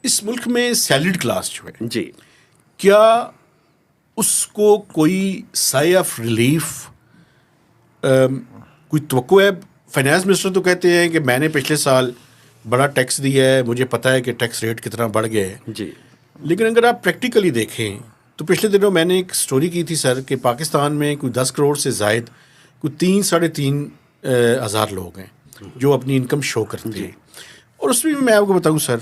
اس ملک میں salaried class جو ہے جی کیا اس کو کوئی سائے آف ریلیف کوئی توقع ہے؟ فائنانس منسٹر تو کہتے ہیں کہ میں نے پچھلے سال بڑا ٹیکس دیا ہے، مجھے پتہ ہے کہ ٹیکس ریٹ کتنا بڑھ گیا ہے، جی لیکن اگر آپ پریکٹیکلی دیکھیں تو پچھلے دنوں میں نے ایک سٹوری کی تھی سر کہ پاکستان میں کوئی 10 کروڑ سے زائد کوئی 3-3.5 ہزار لوگ ہیں جو اپنی انکم شو کرتے ہیں، اور اس میں آپ کو بتاؤں سر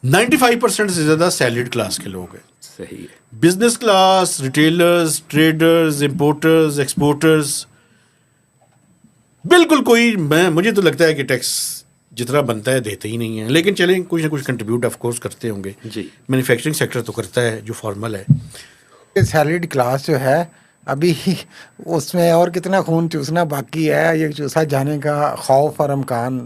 95% سے زیادہ سیلریڈ کلاس کے لوگ ہیں. صحیح ہے. Business class, retailers, traders, importers, exporters بالکل کوئی، مجھے تو لگتا ہے کہ ٹیکس جتنا بنتا ہے دیتے ہی نہیں ہیں، لیکن چلیں کچھ نہ کچھ کنٹریبیوٹ آف کورس کرتے ہوں گے. جی مینوفیکچرنگ سیکٹر تو کرتا ہے جو فارمل ہے. سیلریڈ کلاس جو ہے ابھی اس میں اور کتنا خون چوسنا باقی ہے، یہ چوسا جانے کا خوف اور امکان.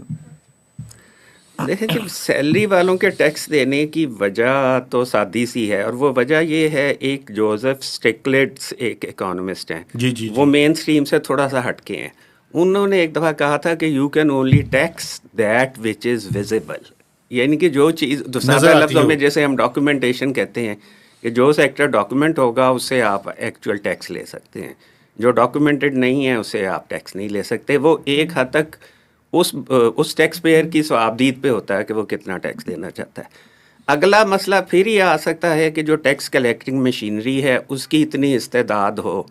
دیکھیں کہ سیلری والوں کے ٹیکس دینے کی وجہ تو سادی سی ہے، اور وہ وجہ یہ ہے، ایک جوزف سٹیکلیٹس ایک اکانومسٹ ہیں، جی جی وہ مین اسٹریم سے تھوڑا سا ہٹ کے ہیں. انہوں نے ایک دفعہ کہا تھا کہ you can only tax that which is visible, یعنی کہ جو چیز سادہ لفظوں میں جیسے ہم ڈاکومنٹیشن کہتے ہیں کہ جو سیکٹر ڈاکومنٹ ہوگا اس سے آپ ایکچوئل ٹیکس لے سکتے ہیں، جو ڈاکومنٹڈ نہیں ہے اس سے آپ ٹیکس نہیں لے سکتے. وہ ایک حد تک اس ٹیکس پیئر کی ثوابدید پہ ہوتا ہے کہ وہ کتنا ٹیکس دینا چاہتا ہے. اگلا مسئلہ پھر یہ آ سکتا ہے کہ جو ٹیکس کلیکٹنگ مشینری ہے اس کی اتنی استعداد ہو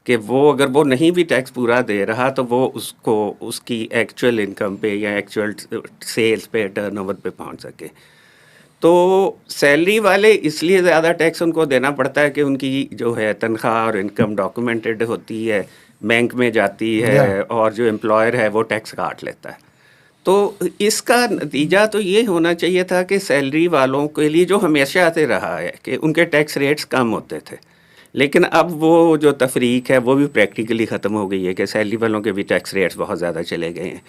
کہ وہ اگر وہ نہیں بھی ٹیکس پورا دے رہا تو وہ اس کو اس کی ایکچوئل انکم پہ یا ایکچوئل سیلز پہ، ٹرن اوور پہ پہنچ سکے. تو سیلری والے اس لیے زیادہ ٹیکس ان کو دینا پڑتا ہے کہ ان کی جو ہے تنخواہ اور انکم ڈاکومنٹڈ ہوتی ہے، بینک میں جاتی ہے، اور جو امپلائر ہے وہ ٹیکس کاٹ لیتا ہے. تو اس کا نتیجہ تو یہ ہونا چاہیے تھا کہ سیلری والوں کے لیے جو ہمیشہ سے رہا ہے کہ ان کے ٹیکس ریٹس کم ہوتے تھے، لیکن اب وہ جو تفریق ہے وہ بھی پریکٹیکلی ختم ہو گئی ہے کہ سیلری والوں کے بھی ٹیکس ریٹس بہت زیادہ چلے گئے ہیں.